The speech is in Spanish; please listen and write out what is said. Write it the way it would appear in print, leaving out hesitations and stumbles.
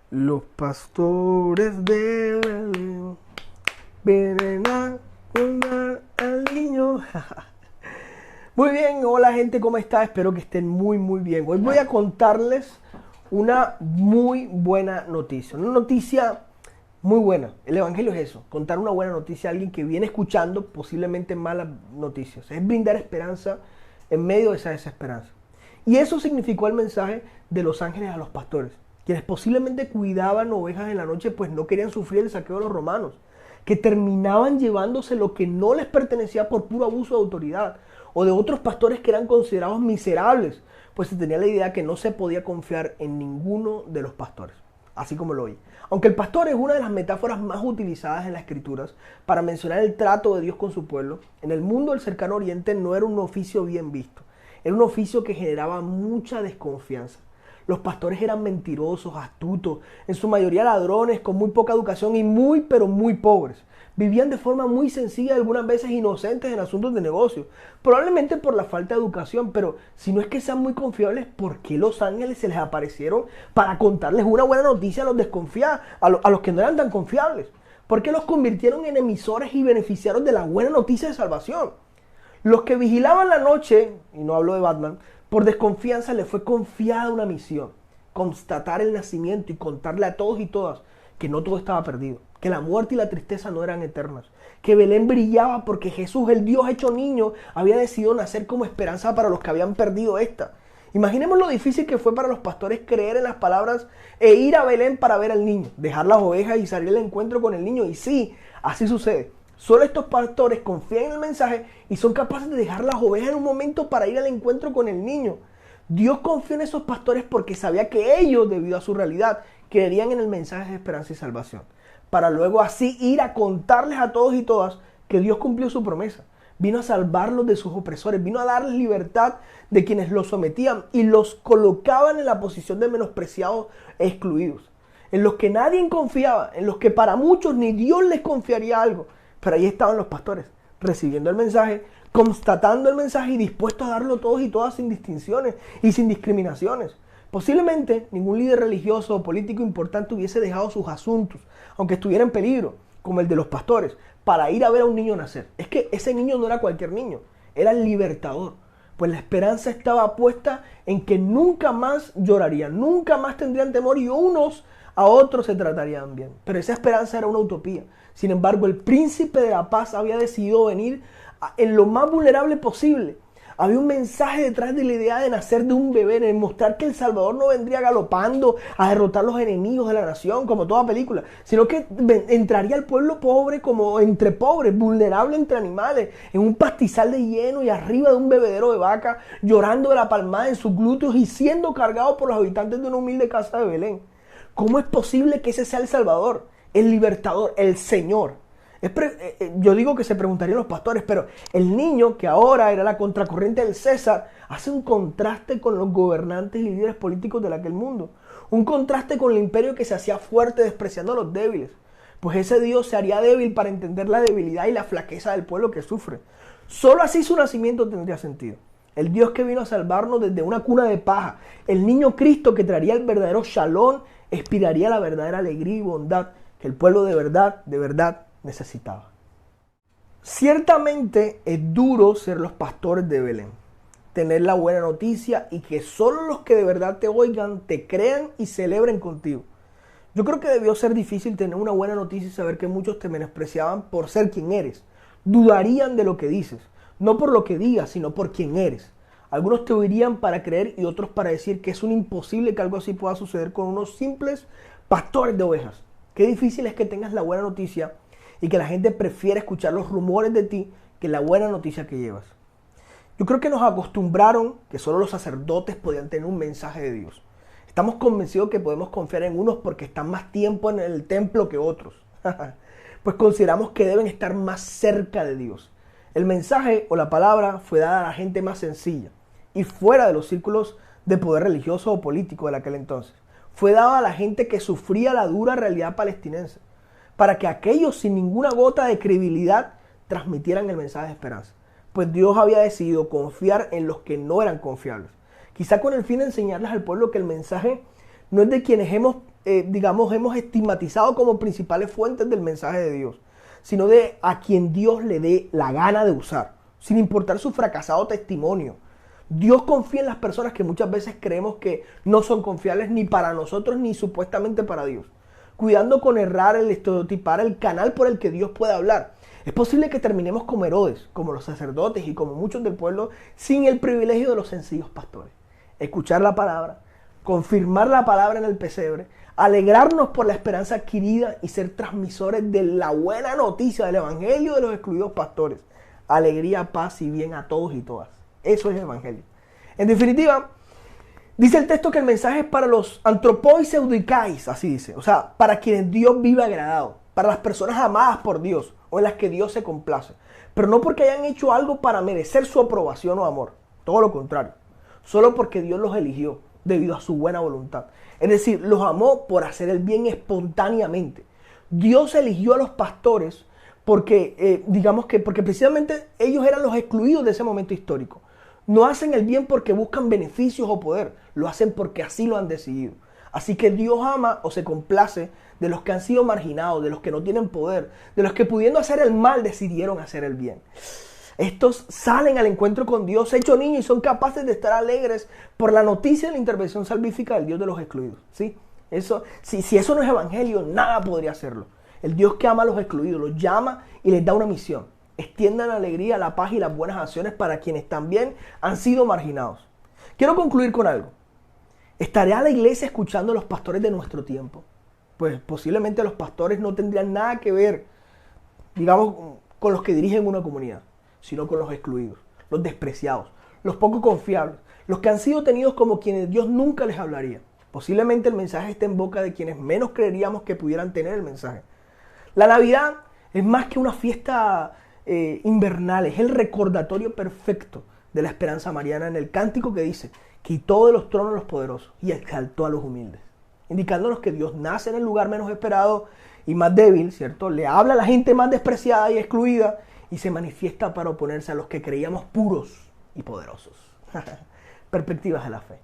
Los pastores de Belén vienen a cuidar al niño. Muy bien, hola gente, ¿cómo está? Espero que estén muy bien. Hoy voy a contarles una muy buena noticia. Una noticia muy buena. El evangelio es eso, contar una buena noticia a alguien que viene escuchando posiblemente malas noticias. Es brindar esperanza en medio de esa desesperanza. Y eso significó el mensaje de los ángeles a los pastores, quienes posiblemente cuidaban ovejas en la noche, pues no querían sufrir el saqueo de los romanos, que terminaban llevándose lo que no les pertenecía por puro abuso de autoridad, o de otros pastores que eran considerados miserables, pues se tenía la idea que no se podía confiar en ninguno de los pastores, así como lo oye. Aunque el pastor es una de las metáforas más utilizadas en las escrituras para mencionar el trato de Dios con su pueblo, en el mundo del cercano oriente no era un oficio bien visto, era un oficio que generaba mucha desconfianza. Los pastores eran mentirosos, astutos, en su mayoría ladrones, con muy poca educación y muy pobres. Vivían de forma muy sencilla, algunas veces inocentes en asuntos de negocio, probablemente por la falta de educación, pero si no es que sean muy confiables, ¿por qué los ángeles se les aparecieron para contarles una buena noticia a los desconfiados, a los que no eran tan confiables? ¿Por qué los convirtieron en emisores y beneficiarios de la buena noticia de salvación? Los que vigilaban la noche, y no hablo de Batman, por desconfianza les fue confiada una misión: constatar el nacimiento y contarle a todos y todas que no todo estaba perdido, que la muerte y la tristeza no eran eternas, que Belén brillaba porque Jesús, el Dios hecho niño, había decidido nacer como esperanza para los que habían perdido esta. Imaginemos lo difícil que fue para los pastores creer en las palabras e ir a Belén para ver al niño, dejar las ovejas y salir al encuentro con el niño. Y sí, así sucede. Solo estos pastores confían en el mensaje y son capaces de dejar las ovejas en un momento para ir al encuentro con el niño. Dios confió en esos pastores porque sabía que ellos, debido a su realidad, creerían en el mensaje de esperanza y salvación, para luego así ir a contarles a todos y todas que Dios cumplió su promesa. Vino a salvarlos de sus opresores, vino a darles libertad de quienes los sometían y los colocaban en la posición de menospreciados e excluidos, en los que nadie confiaba, en los que para muchos ni Dios les confiaría algo. Pero ahí estaban los pastores, recibiendo el mensaje, constatando el mensaje y dispuestos a darlo todos y todas sin distinciones y sin discriminaciones. Posiblemente ningún líder religioso o político importante hubiese dejado sus asuntos, aunque estuviera en peligro, como el de los pastores, para ir a ver a un niño nacer. Es que ese niño no era cualquier niño, era el libertador. Pues la esperanza estaba puesta en que nunca más llorarían, nunca más tendrían temor y unos a otros se tratarían bien. Pero esa esperanza era una utopía. Sin embargo, el príncipe de la paz había decidido venir en lo más vulnerable posible. Había un mensaje detrás de la idea de nacer de un bebé, de mostrar que el Salvador no vendría galopando a derrotar los enemigos de la nación, como toda película, sino que entraría al pueblo pobre como entre pobres, vulnerable entre animales, en un pastizal de hieno y arriba de un bebedero de vaca, llorando de la palmada en sus glúteos y siendo cargado por los habitantes de una humilde casa de Belén. ¿Cómo es posible que ese sea el Salvador, el libertador, el Señor? Yo digo que se preguntarían los pastores, pero el niño, que ahora era la contracorriente del César, hace un contraste con los gobernantes y líderes políticos de aquel mundo. Un contraste con el imperio que se hacía fuerte despreciando a los débiles. Pues ese Dios se haría débil para entender la debilidad y la flaqueza del pueblo que sufre. Solo así su nacimiento tendría sentido. El Dios que vino a salvarnos desde una cuna de paja. El niño Cristo que traería el verdadero shalom, expiraría la verdadera alegría y bondad que el pueblo de verdad necesitaba. Ciertamente es duro ser los pastores de Belén, tener la buena noticia y que solo los que de verdad te oigan, te crean y celebren contigo. Yo creo que debió ser difícil tener una buena noticia y saber que muchos te menospreciaban por ser quien eres. Dudarían de lo que dices, no por lo que digas, sino por quien eres. Algunos te oirían para creer y otros para decir que es un imposible que algo así pueda suceder con unos simples pastores de ovejas. Qué difícil es que tengas la buena noticia y que la gente prefiera escuchar los rumores de ti que la buena noticia que llevas. Yo creo que nos acostumbraron que solo los sacerdotes podían tener un mensaje de Dios. Estamos convencidos que podemos confiar en unos porque están más tiempo en el templo que otros. Pues consideramos que deben estar más cerca de Dios. El mensaje o la palabra fue dada a la gente más sencilla. y fuera de los círculos de poder religioso o político de aquel entonces. Fue dado a la gente que sufría la dura realidad palestinense, para que aquellos sin ninguna gota de credibilidad transmitieran el mensaje de esperanza. Pues Dios había decidido confiar en los que no eran confiables. Quizá con el fin de enseñarles al pueblo que el mensaje no es de quienes hemos estigmatizado como principales fuentes del mensaje de Dios, sino de a quien Dios le dé la gana de usar, sin importar su fracasado testimonio. Dios confía en las personas que muchas veces creemos que no son confiables ni para nosotros ni supuestamente para Dios, cuidando con errar el estereotipar el canal por el que Dios puede hablar. Es posible que terminemos como Herodes, como los sacerdotes y como muchos del pueblo, sin el privilegio de los sencillos pastores. Escuchar la palabra, confirmar la palabra en el pesebre, alegrarnos por la esperanza adquirida y ser transmisores de la buena noticia del evangelio de los excluidos pastores. Alegría, paz y bien a todos y todas. Eso es el evangelio. En definitiva, dice el texto que el mensaje es para los antropois eudicais, así dice. O sea, para quienes Dios vive agradado, para las personas amadas por Dios o en las que Dios se complace. Pero no porque hayan hecho algo para merecer su aprobación o amor. Todo lo contrario. Solo porque Dios los eligió debido a su buena voluntad. Es decir, los amó por hacer el bien espontáneamente. Dios eligió a los pastores porque precisamente ellos eran los excluidos de ese momento histórico. No hacen el bien porque buscan beneficios o poder, lo hacen porque así lo han decidido. Así que Dios ama o se complace de los que han sido marginados, de los que no tienen poder, de los que pudiendo hacer el mal decidieron hacer el bien. Estos salen al encuentro con Dios hechos niños y son capaces de estar alegres por la noticia de la intervención salvífica del Dios de los excluidos. ¿Sí? Si eso no es evangelio, nada podría hacerlo. El Dios que ama a los excluidos los llama y les da una misión. Extiendan la alegría, la paz y las buenas acciones para quienes también han sido marginados. Quiero concluir con algo. ¿Estaré a la iglesia escuchando a los pastores de nuestro tiempo? Pues posiblemente los pastores no tendrían nada que ver, con los que dirigen una comunidad, sino con los excluidos, los despreciados, los poco confiables, los que han sido tenidos como quienes Dios nunca les hablaría. Posiblemente el mensaje esté en boca de quienes menos creeríamos que pudieran tener el mensaje. La Navidad es más que una fiesta invernal, es el recordatorio perfecto de la esperanza mariana en el cántico que dice: quitó de los tronos a los poderosos y exaltó a los humildes, indicándonos que Dios nace en el lugar menos esperado y más débil, ¿cierto? Le habla a la gente más despreciada y excluida y se manifiesta para oponerse a los que creíamos puros y poderosos. Perspectivas de la fe.